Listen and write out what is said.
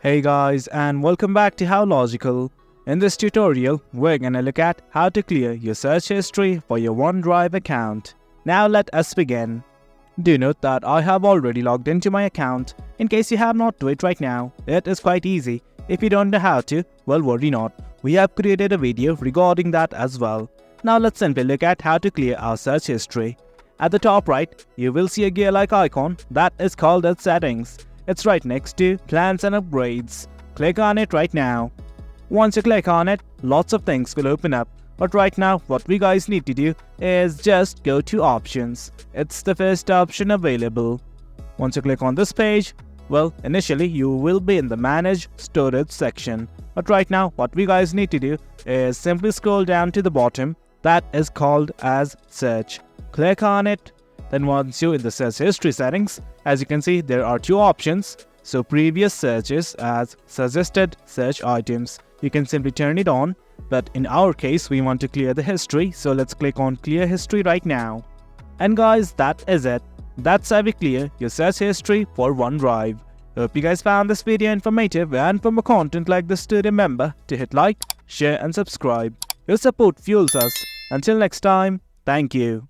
Hey guys, and welcome back to How Logical. In this tutorial, we're gonna look at how to clear your search history for your OneDrive account. Now let us begin. Do note that I have already logged into my account. In case you have not do it right now, it is quite easy. If you don't know how to, well worry not. We have created a video regarding that as well. Now let's simply look at how to clear our search history. At the top right, you will see a gear-like icon that is called as Settings. It's right next to Plans and Upgrades. Click on it right now. Once you click on it, lots of things will open up. But right now, what we guys need to do is just go to Options. It's the first option available. Once you click on this page, well, initially you will be in the Manage Storage section. But right now, what we guys need to do is simply scroll down to the bottom. That is called as Search. Click on it. Then once you're in the search history settings, as you can see, there are two options. So previous searches as suggested search items. You can simply turn it on, but in our case, we want to clear the history. So let's click on Clear History right now. And guys, that is it. That's how we clear your search history for OneDrive. Hope you guys found this video informative, and for more content like this, to remember to hit like, share and subscribe. Your support fuels us. Until next time, thank you.